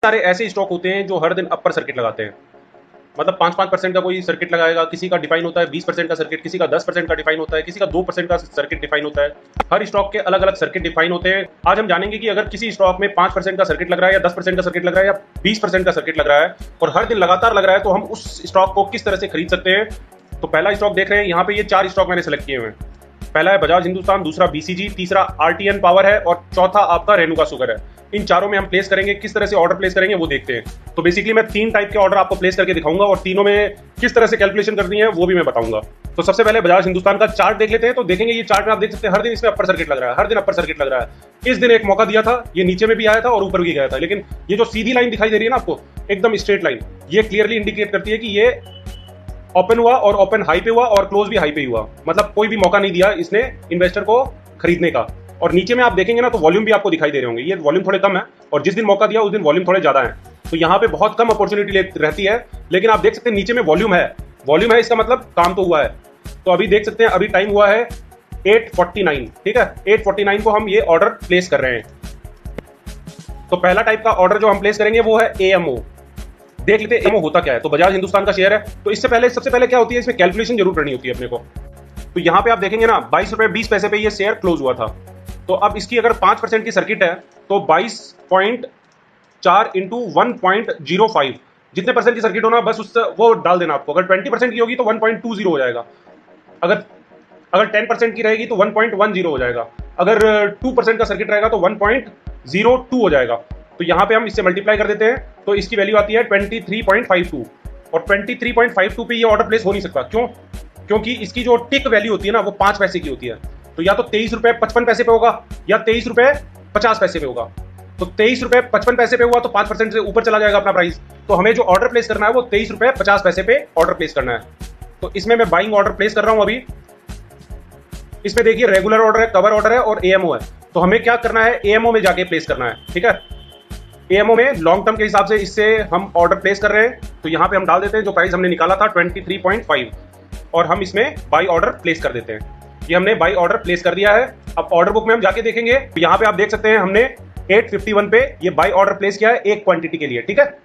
सारे ऐसे स्टॉक होते हैं जो हर दिन अपर सर्किट लगाते हैं, मतलब 5-5% का कोई सर्किट लगाएगा, किसी का डिफाइन होता है 20% का सर्किट, किसी का 10% का डिफाइन होता है, किसी का 2% का सर्किट डिफाइन होता है। हर स्टॉक के अलग अलग सर्किट डिफाइन होते हैं। आज हम जानेंगे कि अगर किसी स्टॉक में 5% का सर्किट लग रहा है या 10% का सर्किट लग रहा है या 20% का सर्किट लग रहा है और हर दिन लगातार लग रहा है, तो हम उस स्टॉक को किस तरह से खरीद सकते हैं। तो पहला स्टॉक देख रहे हैं, यहाँ पे ये 4 स्टॉक मैंने सेलेक्ट किए हुए हैं। पहला है बजाज हिंदुस्तान, दूसरा बीसीजी, तीसरा आरटीएन पावर है और चौथा आपका रेणुका शुगर है। इन चारों में हम प्लेस करेंगे, किस तरह से ऑर्डर प्लेस करेंगे वो देखते हैं। तो बेसिकली मैं 3 टाइप के ऑर्डर आपको प्लेस करके दिखाऊंगा और तीनों में किस तरह से कैलकुलेशन करनी है वो भी मैं बताऊंगा। तो सबसे पहले बजाज हिंदुस्तान का चार्ट देख लेते हैं। तो देखेंगे ये चार्ट में आप देख सकते हैं हर दिन इसमें अपर सर्किट लग रहा है, हर दिन अपर सर्किट लग रहा है। इस दिन एक मौका दिया था, ये नीचे में भी आया था और ऊपर भी गया था, लेकिन ये जो सीधी लाइन दिखाई दे रही है ना आपको, एकदम स्ट्रेट लाइन, ये क्लियरली इंडिकेट करती है कि ये ओपन हुआ और ओपन हाई पे हुआ और क्लोज भी हाई पे हुआ, मतलब कोई भी मौका नहीं दिया इसने इन्वेस्टर को खरीदने का। और नीचे में आप देखेंगे ना तो वॉल्यूम भी आपको दिखाई दे रहे होंगे, ये वॉल्यूम थोड़े कम है और जिस दिन मौका दिया उस दिन वॉल्यूम थोड़े ज्यादा है। तो यहाँ पे बहुत कम अपॉर्चुनिटी रहती है, लेकिन आप देख सकते हैं नीचे में वॉल्यूम है, वॉल्यूम है, इसका मतलब काम तो हुआ है। तो अभी देख सकते हैं अभी टाइम हुआ है 8:49, ठीक है, 8:49 को हम ये ऑर्डर प्लेस कर रहे हैं। तो पहला टाइप का ऑर्डर जो हम प्लेस करेंगे वो है एएमओ। देख लेते हैं एएमओ होता क्या है। तो बजाज हिंदुस्तान का शेयर है, तो इससे पहले सबसे पहले क्या होती है, इसमें कैलकुलेशन जरूर करनी होती है अपने को। तो यहाँ पे आप देखेंगे ना 22 रुपए 20 पैसे पे ये शेयर क्लोज हुआ था। तो अब इसकी अगर 5% की सर्किट है तो 22.4 इंटू 1.05, जितने परसेंट की सर्किट होना बस उससे वो डाल देना आपको। अगर 20% की होगी तो 1.20 हो जाएगा, अगर 10% की रहेगी तो 1.10 हो जाएगा, अगर 2% का सर्किट रहेगा तो 1.02 हो जाएगा। तो यहाँ पे हम इससे मल्टीप्लाई कर देते हैं, तो इसकी वैल्यू आती है 23.52 और 23.52 पे ये ऑर्डर प्लेस हो नहीं सकता। क्यों? क्योंकि इसकी जो टिक वैल्यू होती है ना वो 5 पैसे की होती है। तो या तो 23 रुपए 55 पैसे पे होगा या 23 रुपए 50 पैसे पे होगा। तो 23 रुपए 55 पैसे पे हुआ तो 5% से ऊपर चला जाएगा अपना प्राइस। तो हमें जो ऑर्डर प्लेस करना है वो 23 रुपए 50 पैसे पे ऑर्डर प्लेस करना है। तो इसमें मैं बाइंग ऑर्डर प्लेस कर रहा हूं अभी। इसमें देखिए रेगुलर ऑर्डर है, कवर ऑर्डर है और एएमओ है। तो हमें क्या करना है, एएमओ में जाके प्लेस करना है, ठीक है। एएमओ में लॉन्ग टर्म के हिसाब से इससे हम ऑर्डर प्लेस कर रहे हैं। तो यहाँ पे हम डाल देते हैं जो प्राइस हमने निकाला था 23.5 और हम इसमें बाई ऑर्डर प्लेस कर देते हैं। ये हमने बाई ऑर्डर प्लेस कर दिया है। अब ऑर्डर बुक में हम जाके देखेंगे, तो यहाँ पे आप देख सकते हैं हमने 851 पे ये बाई ऑर्डर प्लेस किया है एक क्वांटिटी के लिए, ठीक है।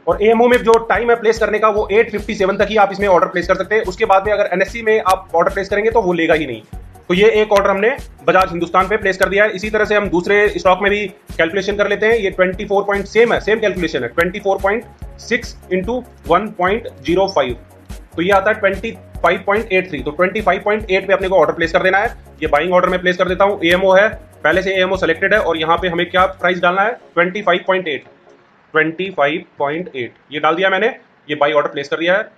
और एएमओ में जो टाइम है प्लेस करने का वो 8:57 तक ही आप इसमें ऑर्डर प्लेस कर सकते हैं। उसके बाद में अगर एनएससी में आप ऑर्डर प्लेस करेंगे तो वो लेगा ही नहीं। तो ये एक ऑर्डर हमने बजाज हिंदुस्तान पे प्लेस कर दिया है। इसी तरह से हम दूसरे स्टॉक में भी कैलकुलेशन कर लेते हैं। ये 24 पॉइंट सेम कैलकुलेशन है, 24.6 इंटू 1.05, तो ये आता है 25.83। तो 25.8 पे अपने को ऑर्डर प्लेस कर देना है। ये बाइंग ऑर्डर में प्लेस कर देता हूँ। एएमओ है, पहले से एएमओ सेलेक्टेड है और यहाँ पे हमें क्या प्राइस डालना है 25.8 ये डाल दिया मैंने। ये बाई ऑर्डर प्लेस कर दिया है।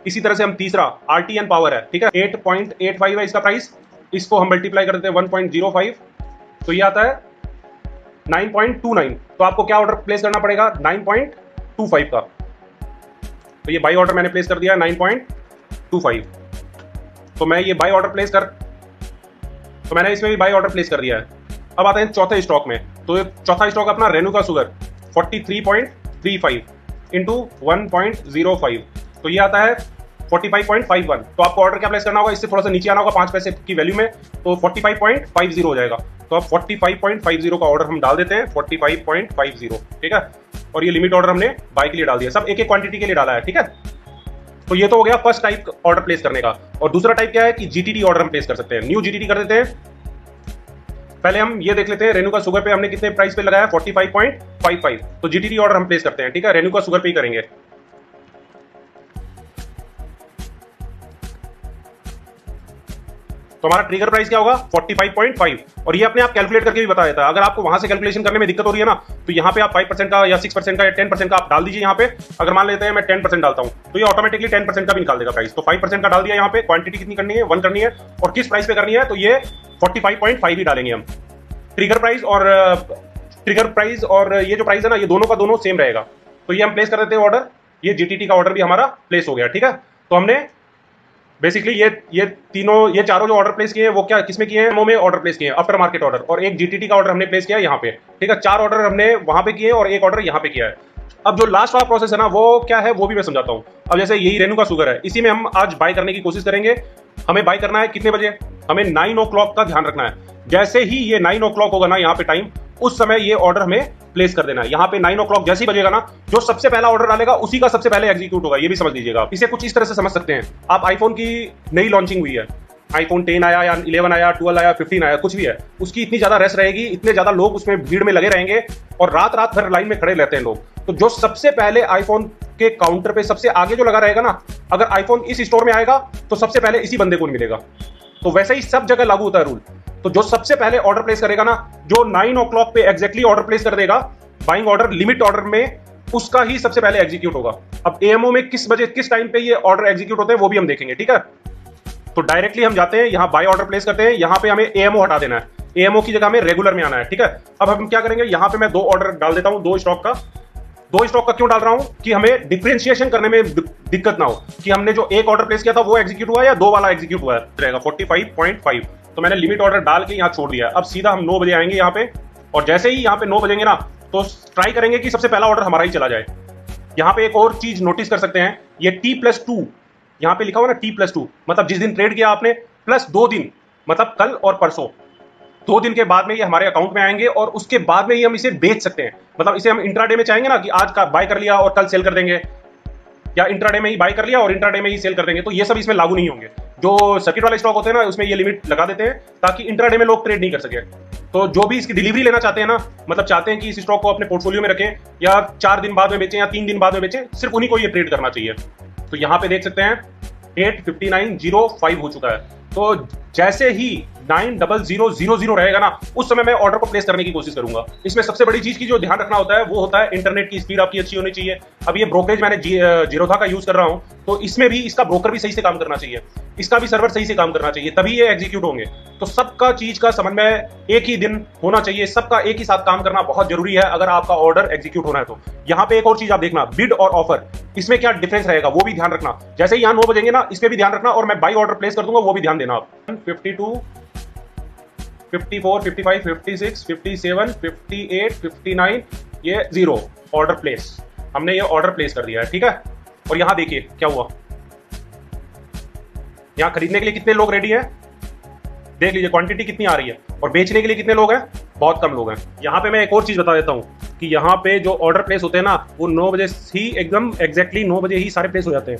इसी तरह से हम तीसरा आरटीएन पावर है, ठीक है, 8.85 है इसका प्राइस। इसको हम मल्टीप्लाई कर देते हैं 1.05, तो ये आता है 9.29। तो आपको क्या ऑर्डर प्लेस करना पड़ेगा 9.25 का। तो ये बाई ऑर्डर मैंने प्लेस कर दिया 9.25। तो मैं ये बाई ऑर्डर प्लेस तो मैंने इसमें भी बाई ऑर्डर प्लेस कर दिया है। अब आते हैं चौथे स्टॉक में। तो चौथा स्टॉक अपना रेणुका शुगर 43.35 इंटू 1.05, तो ये आता है 45.51। तो आपको ऑर्डर क्या प्लेस करना होगा, इससे थोड़ा सा नीचे आना होगा 5 पैसे की वैल्यू में, तो 45.50 हो जाएगा। तो अब 45.50 का ऑर्डर हम डाल देते हैं, 45.50, ठीक है। और ये लिमिट ऑर्डर हमने बाय के लिए डाल दिया, सब एक एक क्वांटिटी के लिए डाला है, ठीक है। तो ये तो हो गया फर्स्ट टाइप ऑर्डर प्लेस करने का। और दूसरा टाइप क्या है कि जीटीटी ऑर्डर हम प्लेस कर सकते हैं। न्यू जीटीटी कर देते हैं। पहले हम ये देख लेते हैं रेणुका शुगर पे हमने कितने प्राइस पे लगाया 45.55। तो जीटीटी ऑर्डर हम प्लेस करते हैं, ठीक है, रेणुका शुगर पे ही करेंगे। तो हमारा ट्रिगर प्राइस क्या होगा 45.5 और ये अपने आप कैलकुलेट करके भी बता देता है। अगर आपको वहां से कैलकुलेशन करने में दिक्कत हो रही है ना, तो यहाँ पे आप 5% का या 6% का या 10% का आप डाल दीजिए। यहाँ पे अगर मान लेते हैं मैं 10% डालता हूँ तो ये ऑटोमेटिकली 10% का भी निकाल देगा प्राइस। तो 5% का डाल दिया यहाँ पे। क्वांटिटी कितनी करनी है 1 करनी है और किस प्राइस पे करनी है, तो ये 45.5 ही डालेंगे हम। ट्रिगर प्राइस और ये जो प्राइस है ना, ये दोनों का दोनों सेम रहेगा। तो ये हम प्लेस कर देते हैं ऑर्डर। ये जीटीटी का ऑर्डर भी हमारा प्लेस हो गया, ठीक है। तो हमने बेसिकली ये चारों जो ऑर्डर प्लेस किए हैं वो क्या किसमें किए हैं, एमओ में ऑर्डर प्लेस किए हैं, आफ्टर मार्केट ऑर्डर, और एक जीटीटी का ऑर्डर हमने प्लेस किया है यहाँ पे, ठीक है। 4 ऑर्डर हमने वहां पे किए और एक ऑर्डर यहाँ पे किया है। अब जो लास्ट वाला प्रोसेस है ना वो क्या है वो भी मैं समझाता हूँ। अब जैसे यही रेणुका शुगर है, इसी में हम आज बाय करने की कोशिश करेंगे। हमें बाय करना है कितने बजे, हमें 9 o'clock का ध्यान रखना है। जैसे ही ये 9 o'clock होगा ना यहाँ पे टाइम, उस समय ये ऑर्डर हमें प्लेस कर देना है। यहाँ पे 9 o'clock जैसे ही बजेगा ना, जो सबसे पहला ऑर्डर डालेगा उसी का सबसे पहले एग्जीक्यूट होगा। ये भी समझ लीजिएगा। इसे कुछ इस तरह से समझ सकते हैं आप, आईफोन की नई लॉन्चिंग हुई है, आईफोन 10 आया या 11 आया, 12 आया, 15 आया, कुछ भी है, उसकी इतनी ज्यादा रश रहेगी, इतने ज्यादा लोग उसमें भीड़ में लगे रहेंगे और रात रात भर लाइन में खड़े रहते हैं लोग। तो जो सबसे पहले आईफोन के काउंटर पे सबसे आगे जो लगा रहेगा ना, अगर आईफोन इस स्टोर में आएगा तो सबसे पहले इसी बंदे को मिलेगा। तो वैसे ही सब जगह लागू होता है रूल। तो जो सबसे पहले ऑर्डर प्लेस करेगा ना, जो 9 o'clock पे एग्जैक्टली ऑर्डर प्लेस कर देगा, बाइंग ऑर्डर लिमिट ऑर्डर में, उसका ही सबसे पहले एग्जीक्यूट होगा। अब एएमओ में किस बजे किस टाइम पे ये ऑर्डर एग्जीक्यूट होते हैं वो भी हम देखेंगे, ठीक है। तो डायरेक्टली हम जाते हैं, यहाँ बाय ऑर्डर प्लेस करते हैं, यहाँ पे हमें एएमओ हटा देना है, एएमओ की जगह हमें रेगुलर में आना है, ठीक है। अब हम क्या करेंगे, यहाँ पे मैं 2 ऑर्डर डाल देता हूँ, 2 स्टॉक का। 2 स्टॉक का क्यों डाल रहा हूं कि हमें डिफरेंशिएशन करने में दिक्कत ना हो कि हमने जो एक ऑर्डर प्लेस किया था वो एग्जीक्यूट हुआ या 2 वाला एग्जीक्यूट हुआ रहेगा। 45.5 तो मैंने लिमिट ऑर्डर डाल के यहाँ छोड़ दिया। अब सीधा हम 9 बजे आएंगे यहाँ पे, और जैसे ही यहाँ पे 9 बजेंगे ना, तो ट्राई करेंगे कि सबसे पहला ऑर्डर हमारा ही चला जाए। यहाँ पे एक और चीज नोटिस कर सकते हैं, ये T+2 यहाँ पे लिखा हुआ ना, T+2 मतलब जिस दिन ट्रेड किया आपने प्लस 2 दिन, मतलब कल और परसों, 2 दिन के बाद में ये हमारे अकाउंट में आएंगे और उसके बाद में ही हम इसे बेच सकते हैं। मतलब इसे हम इंट्राडे में चाहेंगे ना कि आज का बाय कर लिया और कल सेल कर देंगे, या इंट्राडे में ही बाय कर लिया और इंट्राडे में ही सेल कर देंगे, तो ये सब इसमें लागू नहीं होंगे। जो सर्किट वाले स्टॉक होते हैं ना, उसमें ये लिमिट लगा देते हैं ताकि इंट्राडे में लोग ट्रेड नहीं कर सके। तो जो भी इसकी डिलीवरी लेना चाहते हैं ना, मतलब चाहते हैं कि इस स्टॉक को अपने पोर्टफोलियो में रखें या 4 दिन बाद में बेचें या 3 दिन बाद में बेचें, सिर्फ उन्हीं को ये ट्रेड करना चाहिए। तो यहाँ पे देख सकते हैं 8:59:05 हो चुका है। तो जैसे ही 9:00:00 रहेगा ना, उस समय मैं ऑर्डर को प्लेस करने की कोशिश करूंगा। इसमें सबसे बड़ी चीज की जो ध्यान रखना होता है वो होता है इंटरनेट की स्पीड आपकी अच्छी होनी चाहिए। अब ये ब्रोकरेज मैंने जीरोधा का यूज कर रहा हूं, तो इसमें भी इसका ब्रोकर भी सही से काम करना चाहिए, इसका भी सर्वर सही से काम करना चाहिए, तभी ये एग्जीक्यूट होंगे। तो सबका चीज का समन्वय एक ही दिन होना चाहिए, सबका एक ही साथ काम करना बहुत जरूरी है अगर आपका ऑर्डर एग्जीक्यूट होना है तो। यहाँ पे एक और चीज आप देखना, बिड और ऑफर, इसमें क्या डिफरेंस रहेगा वो भी ध्यान रखना। जैसे ही यहाँ 9 बजेंगे ना, इसमें भी ध्यान रखना, और मैं बाई ऑर्डर प्लेस कर दूंगा वो भी ध्यान देना आप। 52, 54, 55, 56, 57, 58, 59, ये 0 ऑर्डर प्लेस, हमने ये ऑर्डर प्लेस कर दिया है, ठीक है। और यहां देखिए क्या हुआ, यहां खरीदने के लिए कितने लोग रेडी हैं, देख लीजिए क्वांटिटी कितनी आ रही है, और बेचने के लिए कितने लोग हैं, बहुत कम लोग हैं। यहां पे मैं एक और चीज बता देता हूं कि यहाँ पे जो ऑर्डर प्लेस होते हैं ना, वो 9 बजे ही एकदम एग्जैक्टली 9 बजे ही सारे प्लेस हो जाते हैं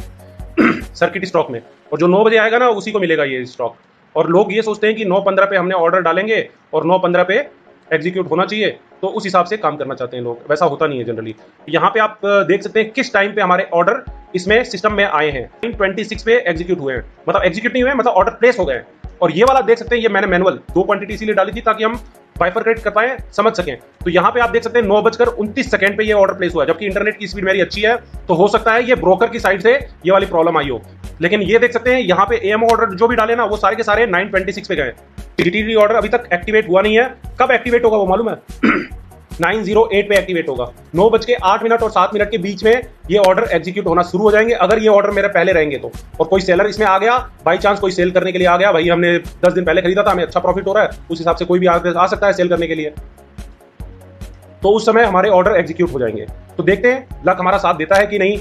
सर्किट स्टॉक में, और जो 9 बजे आएगा ना उसी को मिलेगा ये स्टॉक। और लोग ये सोचते हैं कि 9:15 पे हमने ऑर्डर डालेंगे और 9:15 पे एग्जीक्यूट होना चाहिए, तो उस हिसाब से काम करना चाहते हैं लोग, वैसा होता नहीं है जनरली। यहाँ पे आप देख सकते हैं किस टाइम पे हमारे ऑर्डर इसमें सिस्टम में आए हैं। 9:26 पे एग्जीक्यूट हुए हैं, मतलब एग्जीक्यूट नहीं हुए, मतलब ऑर्डर प्लेस हो गए हैं। और ये वाला देख सकते हैं, ये मैंने मैनुअल 2 क्वांटिटी इसीलिए डाली थी ताकि हम बाइफरकेट कर पाए, समझ सकें। तो यहाँ पे आप देख सकते हैं 9:29 पे ये ऑर्डर प्लेस हुआ है, जबकि इंटरनेट की स्पीड मेरी अच्छी है, तो हो सकता है ये ब्रोकर की साइड से ये वाली प्रॉब्लम आई हो। लेकिन ये देख सकते हैं यहाँ पे एएमओ ऑर्डर जो भी डाले ना, वो सारे के सारे 9:26 पे गए। जीटीडी ऑर्डर अभी तक एक्टिवेट हुआ नहीं है, कब एक्टिवेट होगा वो मालूम है 9:08 पे एक्टिवेट होगा। 9:08 और 7 के बीच में ये ऑर्डर एग्जीक्यूट होना शुरू हो जाएंगे, अगर ये ऑर्डर मेरे पहले रहेंगे तो। और कोई सेलर इसमें आ गया, बाई चांस कोई सेल करने के लिए आ गया, भाई हमने 10 दिन पहले खरीदा था, हमें अच्छा प्रॉफिट हो रहा है, उस हिसाब से कोई भी आ सकता है सेल करने के लिए, तो उस समय हमारे ऑर्डर एग्जीक्यूट हो जाएंगे। तो देखते हैं लक हमारा साथ देता है कि नहीं।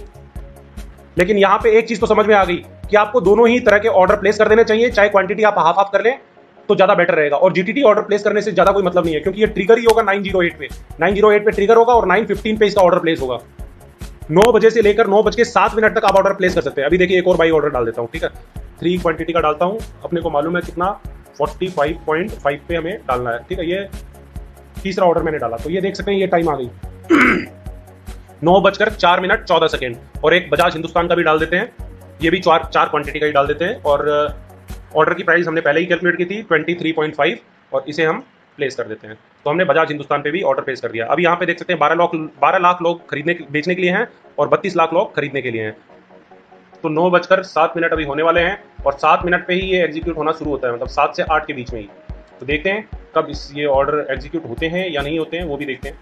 लेकिन यहाँ पे एक चीज तो समझ में आ गई कि आपको दोनों ही तरह के ऑर्डर प्लेस कर देने चाहिए, चाहे क्वांटिटी आप हाफ कर लें तो ज्यादा बेटर रहेगा। और जीटीटी ऑर्डर प्लेस करने से ज्यादा कोई मतलब नहीं है, क्योंकि ये ट्रिगर ही होगा 9:08 पे, 9:08 पे ट्रिगर होगा और 9:15 पे इसका ऑर्डर प्लेस होगा। 9 बजे से लेकर 9:07 तक आप ऑर्डर प्लेस कर सकते हैं। अभी देखिए एक और बाई ऑर्डर डाल देता हूँ, ठीक है, 3 क्वांटिटी का डालता हूँ, अपने को मालूम है कितना 45.5 पे हमें डालना है, ठीक है। ये तीसरा ऑर्डर मैंने डाला, तो ये देख सकते हैं ये टाइम आ गई 9:04 और एक बजाज हिंदुस्तान का भी डाल देते हैं, ये भी 4 क्वांटिटी का ही डाल देते हैं। और ऑर्डर की प्राइस हमने पहले ही कैलकुलेट की थी 23.5, और इसे हम प्लेस कर देते हैं। तो हमने बजाज हिंदुस्तान पे भी ऑर्डर प्लेस कर दिया। अभी यहाँ पे देख सकते हैं 12 लाख लोग बेचने के लिए हैं और 32 लाख लोग खरीदने के लिए हैं। तो 9:07 अभी होने वाले हैं, और 7 मिनट पे ही ये एग्जीक्यूट होना शुरू होता है, मतलब 7 से 8 के बीच में ही। तो देखते हैं कब ये ऑर्डर एग्जीक्यूट होते हैं या नहीं होते हैं, वो भी देखते हैं।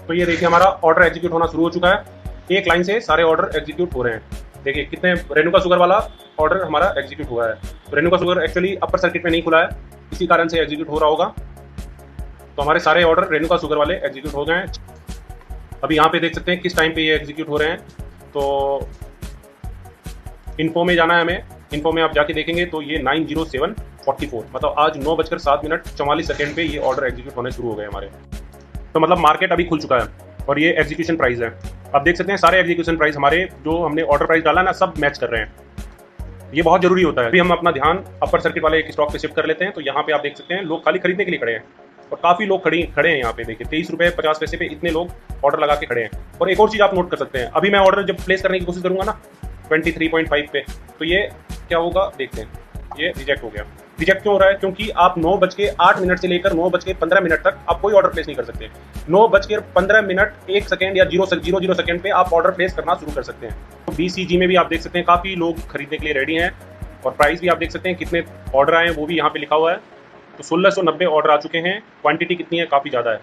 तो ये देखिए हमारा ऑर्डर एग्जीक्यूट होना शुरू हो चुका है, एक लाइन से सारे ऑर्डर एग्जीक्यूट हो रहे हैं। देखिए कितने, रेणुका शुगर वाला ऑर्डर हमारा एग्जीक्यूट हुआ है। तो Renuka sugar actually upper circuit में नहीं खुला है, इसी कारण से एग्जीक्यूट हो रहा होगा। तो हमारे सारे ऑर्डर रेणुका शुगर वाले एग्जीक्यूट हो गए हैं। अभी यहाँ पे देख सकते हैं किस टाइम पे ये एग्जीक्यूट हो रहे हैं। तो इन्फो में जाना है हमें, इन्फो में आप जाके देखेंगे तो ये 9:07:44, मतलब आज 9:07:44 पे ये ऑर्डर एग्जीक्यूट होने शुरू हो गए हमारे। तो मतलब मार्केट अभी खुल चुका है और ये एग्जीक्यूशन प्राइस है। अब देख सकते हैं सारे एग्जीक्यूशन प्राइस हमारे जो हमने ऑर्डर प्राइस डाला ना सब मैच कर रहे हैं। ये बहुत जरूरी होता है। अभी हम अपना ध्यान अपर सर्किट वाले एक स्टॉक पे शिफ्ट कर लेते हैं। तो यहाँ पे आप देख सकते हैं लोग खाली खरीदने के लिए खड़े हैं और काफ़ी लोग खड़े हैं यहाँ पे। देखिए 23 रुपये 50 पैसे पे इतने लोग ऑर्डर लगा के खड़े हैं। और एक और चीज़ आप नोट कर सकते हैं, अभी मैं ऑर्डर जब प्लेस करने की कोशिश करूंगा ना 23.5 पे, तो ये क्या होगा देखते हैं, ये रिजेक्ट हो गया। रिजेक्ट क्यों हो रहा है? क्योंकि आप 9:08 से लेकर 9:15 तक आप कोई ऑर्डर प्लेस नहीं कर सकते। 9:15 1 सेकेंड या 0 सेकेंड पे आप ऑर्डर प्लेस करना शुरू कर सकते हैं। तो BCG में भी आप देख सकते हैं काफ़ी लोग खरीदने के लिए रेडी हैं और प्राइस भी आप देख सकते हैं कितने ऑर्डर आए हैं वो भी यहाँ पे लिखा हुआ है। तो 1690 ऑर्डर आ चुके हैं। क्वांटिटी कितनी है? काफ़ी ज़्यादा है।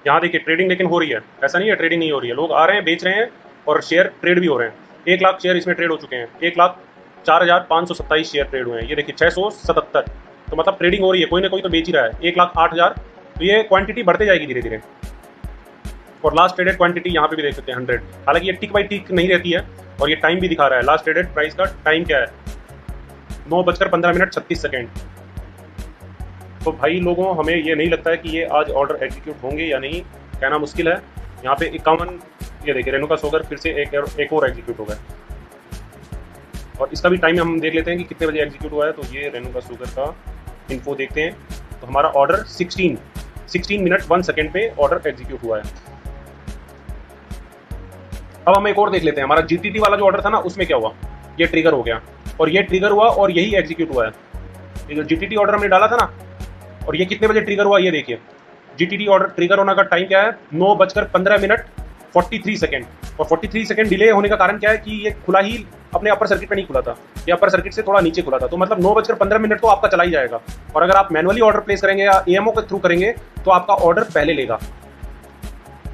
यहाँ देखिए ट्रेडिंग लेकिन हो रही है, ऐसा नहीं है ट्रेडिंग नहीं हो रही है। लोग आ रहे हैं, बेच रहे हैं और शेयर ट्रेड भी हो रहे हैं। 1 लाख शेयर इसमें ट्रेड हो चुके हैं। 1,04,527 शेयर ट्रेड हुए हैं। ये देखिए 677, तो मतलब ट्रेडिंग हो रही है, कोई ना कोई तो बेच ही रहा है। 1,08,000, तो ये क्वांटिटी बढ़ते जाएगी धीरे धीरे। और लास्ट ट्रेडेड क्वांटिटी यहाँ पे भी देख सकते हैं 100। हालांकि ये टिक बाई टिक नहीं रहती है और ये टाइम भी दिखा रहा है। लास्ट ट्रेडेड प्राइस का टाइम क्या है? 9:15 36 सेकेंड। तो भाई लोगों, हमें ये नहीं लगता है कि ये आज ऑर्डर एग्जीक्यूट होंगे या नहीं, कहना मुश्किल है। यहाँ पे 51, ये देखिए रेणुका शुगर फिर से एक और एग्जीक्यूट हो गया। और इसका भी टाइम हम देख लेते हैं कि कितने बजे एग्जीक्यूट हुआ है। तो ये रेणुका शुगर का इन्फो देखते हैं। तो हमारा ऑर्डर 16 मिनट 1 सेकेंड पे ऑर्डर एग्जीक्यूट हुआ है। अब हम एक और देख लेते हैं, हमारा GTT वाला जो ऑर्डर था ना उसमें क्या हुआ। ये ट्रिगर हो गया और ये ट्रिगर हुआ और यही एग्जीक्यूट हुआ है। ये जो GTT ऑर्डर हमने डाला था ना, और ये कितने बजे ट्रिगर हुआ ये देखिए। GTT ऑर्डर ट्रिगर होने का टाइम क्या है? 9:15 43 सेकेंड। और 43 सेकेंड डिले होने का कारण क्या है कि ये खुला ही अपने अपर सर्किट पे नहीं खुला था, ये अपर सर्किट से थोड़ा नीचे खुला था। तो मतलब 9:15 तो आपका चला ही जाएगा। और अगर आप मैनुअली ऑर्डर प्लेस करेंगे या AMO के थ्रू करेंगे तो आपका ऑर्डर पहले लेगा।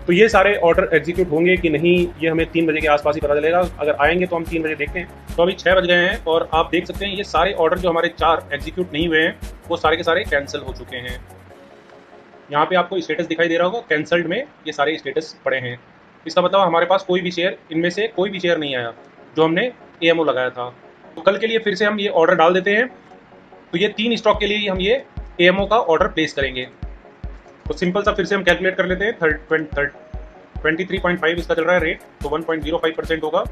तो ये सारे ऑर्डर एग्जीक्यूट होंगे कि नहीं, ये हमें 3 बजे के आसपास ही पता चलेगा। अगर आएंगे तो हम 3 बजे देखते हैं। तो अभी 6 बज गए हैं और आप देख सकते हैं ये सारे ऑर्डर जो हमारे 4 एग्जीक्यूट नहीं हुए हैं वो सारे के सारे कैंसिल हो चुके हैं। यहाँ पे आपको स्टेटस दिखाई दे रहा होगा, कैंसल्ड में ये सारे स्टेटस पड़े हैं। इसका मतलब हमारे पास कोई भी शेयर, इनमें से कोई भी शेयर नहीं आया जो हमने AMO लगाया था। तो कल के लिए फिर से हम ये ऑर्डर डाल देते हैं। तो ये 3 स्टॉक के लिए हम ये AMO का ऑर्डर प्लेस करेंगे। तो सिंपल सा फिर से हम कैलकुलेट कर लेते हैं। 23.5 इसका चल रहा है रेट, तो 1.05% होगा।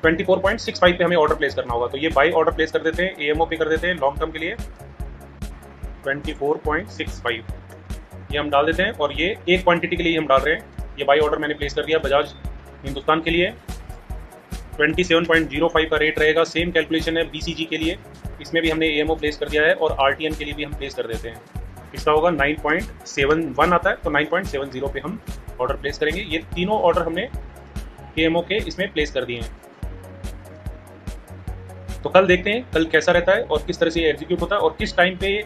24.65 पे हमें ऑर्डर प्लेस करना होगा। तो ये बाई ऑर्डर प्लेस कर देते हैं, AMO पे कर देते हैं लॉन्ग टर्म के लिए 24.65 ये हम डाल देते हैं। और ये एक क्वांटिटी के लिए हम डाल रहे हैं। ये बाई ऑर्डर मैंने प्लेस कर दिया बजाज हिंदुस्तान के लिए। 27.05 का रेट रहेगा। सेम कैलकुलेशन है BCG के लिए, इसमें भी हमने AMO प्लेस कर दिया है और RTN के लिए भी हम प्लेस कर देते हैं। इसका होगा 9.71 आता है, तो 9.70 पे हम ऑर्डर प्लेस करेंगे। ये तीनों ऑर्डर हमने AMO के इसमें प्लेस कर दिए हैं। तो कल देखते हैं कल कैसा रहता है और किस तरह से ये एग्जीक्यूट होता है और किस टाइम पे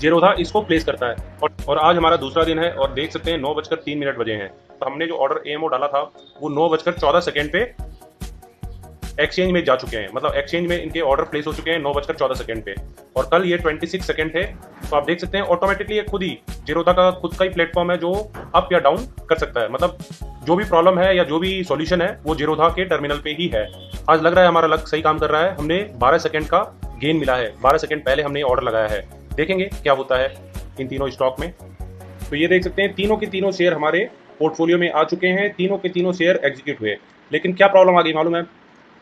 जेरोधा इसको प्लेस करता है। और आज हमारा दूसरा दिन है और देख सकते हैं 9:03 बजे हैं। तो हमने जो ऑर्डर AMO डाला था वो 9:14 पे एक्सचेंज में जा चुके हैं। मतलब एक्सचेंज में इनके ऑर्डर प्लेस हो चुके हैं 9:14 पे। और कल ये 26 सेकेंड थे। तो आप देख सकते हैं ऑटोमेटिकली ये खुद ही जेरोधा का खुद का ही प्लेटफॉर्म है जो अप या डाउन कर सकता है। मतलब जो भी प्रॉब्लम है या जो भी सॉल्यूशन है वो जेरोधा के टर्मिनल पे ही है। आज लग रहा है हमारा लक सही काम कर रहा है। हमने 12 सेकेंड का गेन मिला है। 12 सेकेंड पहले हमने ऑर्डर लगाया है। देखेंगे क्या होता है इन तीनों स्टॉक में। तो ये देख सकते हैं तीनों के तीनों शेयर हमारे पोर्टफोलियो में आ चुके हैं। तीनों के तीनों शेयर एग्जीक्यूट हुए। लेकिन क्या प्रॉब्लम आ गई मालूम है?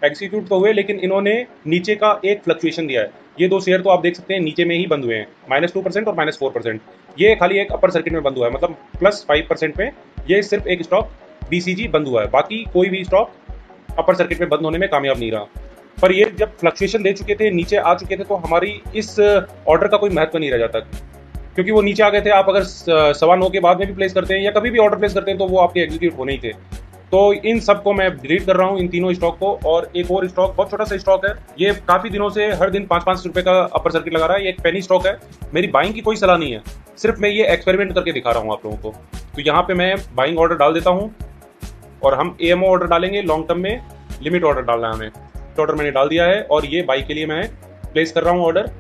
एग्जीक्यूट तो हुए लेकिन इन्होंने नीचे का एक फ्लक्चुएशन दिया है। ये 2 शेयर तो आप देख सकते हैं नीचे में ही बंद हुए हैं, -2% और -4%। ये खाली एक अपर सर्किट में बंद हुआ है, मतलब +5% में ये सिर्फ एक स्टॉक BCG बंद हुआ है। बाकी कोई भी स्टॉक अपर सर्किट में बंद होने में कामयाब नहीं रहा। पर ये जब फ्लक्चुएशन दे चुके थे, नीचे आ चुके थे, तो हमारी इस ऑर्डर का कोई महत्व नहीं रह जाता, क्योंकि वो नीचे आ गए थे। आप अगर 9:15 के बाद में भी प्लेस करते हैं या कभी भी ऑर्डर प्लेस करते हैं तो वो आपके एग्जीक्यूट होने ही थे। तो इन सब को मैं डिलीट कर रहा हूँ, इन तीनों स्टॉक को। और एक और स्टॉक, बहुत छोटा सा स्टॉक है, ये काफी दिनों से हर दिन 5-5 रुपए का अपर सर्किट लगा रहा है। ये एक पेनी स्टॉक है। मेरी बाइंग की कोई सलाह नहीं है, सिर्फ मैं ये एक्सपेरिमेंट करके दिखा रहा हूँ आप लोगों को। तो यहाँ पे मैं बाइंग ऑर्डर डाल देता हूँ और हम AMO ऑर्डर डालेंगे। लॉन्ग टर्म में लिमिट ऑर्डर डालना है हमें। ऑर्डर मैंने डाल दिया है और ये बाई के लिए मैं प्लेस कर रहा हूँ ऑर्डर।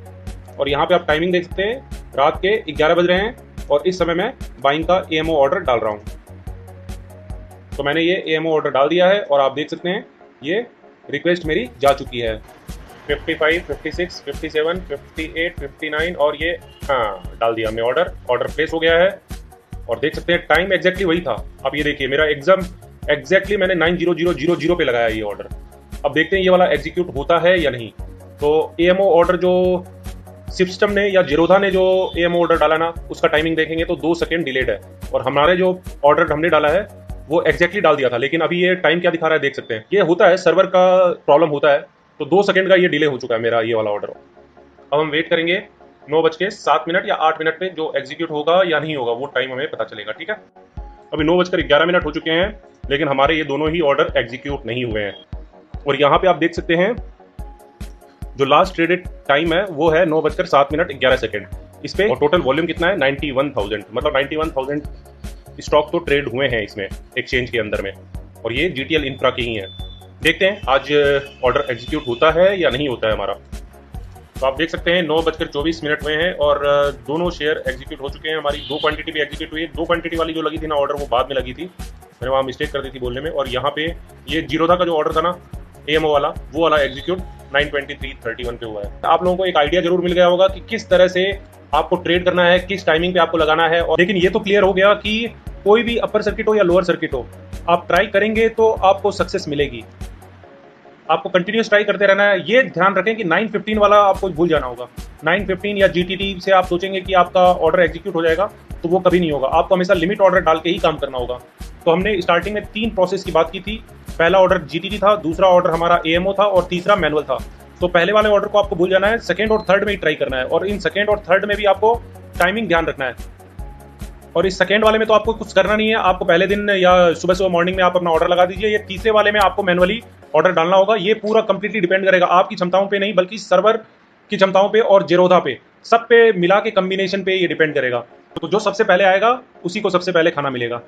और यहाँ पे आप टाइमिंग देख सकते हैं, रात के 11 बज रहे हैं और इस समय मैं बाइंग का AMO ऑर्डर डाल रहा हूँ। तो मैंने ये AMO ऑर्डर डाल दिया है और आप देख सकते हैं ये रिक्वेस्ट मेरी जा चुकी है। 55, 56, 57, 58, 59 और ये हाँ डाल दिया हमने ऑर्डर। ऑर्डर प्लेस हो गया है और देख सकते हैं टाइम एग्जैक्टली वही था। अब ये देखिए मेरा एग्जाम एग्जैक्टली मैंने 90000 पे लगाया ये ऑर्डर। अब देखते हैं ये वाला एग्जीक्यूट होता है या नहीं। तो एएमओ ऑर्डर जो सिस्टम ने या जीरोधा ने जो एएमओ ऑर्डर डाला ना, उसका टाइमिंग देखेंगे तो 2 सेकंड डिलेड है, और हमारे जो ऑर्डर हमने डाला है वो एग्जैक्टली डाल दिया था, लेकिन अभी ये टाइम क्या दिखा रहा है देख सकते हैं। ये होता है, सर्वर का प्रॉब्लम होता है। तो 2 सेकंड का ये डिले हो चुका है मेरा ये वाला ऑर्डर। अब हम वेट करेंगे 9:07 या 8 पे, जो एग्जीक्यूट होगा या नहीं होगा वो टाइम हमें पता चलेगा, ठीक है। अभी 9:11 हो चुके हैं, लेकिन हमारे ये दोनों ही ऑर्डर एग्जीक्यूट नहीं हुए हैं। और यहाँ पे आप देख सकते हैं जो लास्ट ट्रेडेड टाइम है वो है 9:07 इस पे। और टोटल वॉल्यूम कितना है 91,000, मतलब 91,000 स्टॉक तो ट्रेड हुए हैं इसमें एक्सचेंज के अंदर में, और ये जीटीएल इंफ्रा के ही हैं। देखते हैं आज ऑर्डर एग्जीक्यूट होता है या नहीं होता है हमारा। तो आप देख सकते हैं 9:24 हुए हैं और दोनों शेयर एग्जीक्यूट हो चुके हैं। हमारी 2 क्वांटिटी भी एग्जीक्यूट हुई है। 2 क्वांटिटी वाली जो लगी थी ना ऑर्डर, वो बाद में लगी थी, मैंने वहाँ मिस्टेक कर दी थी बोलने में। और यहाँ पे ये जीरोधा का जो ऑर्डर था ना एएमओ वाला, वो वाला एग्जीक्यूट 9:23:31 पे हुआ है। आप लोगों को एक आइडिया जरूर मिल गया होगा कि किस तरह से आपको ट्रेड करना है, किस टाइमिंग पे आपको लगाना है। और लेकिन ये तो क्लियर हो गया कि कोई भी अपर सर्किट हो या लोअर सर्किट हो, आप ट्राई करेंगे तो आपको सक्सेस मिलेगी। आपको कंटिन्यूस ट्राई करते रहना है। ये ध्यान रखें कि 9:15 वाला आपको भूल जाना होगा। 9:15 या जीटीटी से आप सोचेंगे कि आपका ऑर्डर एग्जीक्यूट हो जाएगा, तो वो कभी नहीं होगा। आपको हमेशा लिमिट ऑर्डर डाल के ही काम करना होगा। तो हमने स्टार्टिंग में 3 प्रोसेस की बात की थी। पहला ऑर्डर जीटीटी था, दूसरा ऑर्डर हमारा एएमओ था, और तीसरा मैनुअल था। तो पहले वाले ऑर्डर को आपको भूल जाना है, सेकंड और थर्ड में ही ट्राई करना है। और इन सेकंड और थर्ड में भी आपको टाइमिंग ध्यान रखना है। और इस सेकंड वाले में तो आपको कुछ करना नहीं है, आपको पहले दिन या सुबह सुबह मॉर्निंग में आप अपना ऑर्डर लगा दीजिए। ये तीसरे वाले में आपको मैनुअली ऑर्डर डालना होगा। ये पूरा कंप्लीटली डिपेंड करेगा आपकी क्षमताओं पे नहीं, बल्कि सर्वर की क्षमताओं पे और जीरोधा पे, सब पे मिला के कम्बिनेशन पे ये डिपेंड करेगा। तो जो सबसे पहले आएगा उसी को सबसे पहले खाना मिलेगा।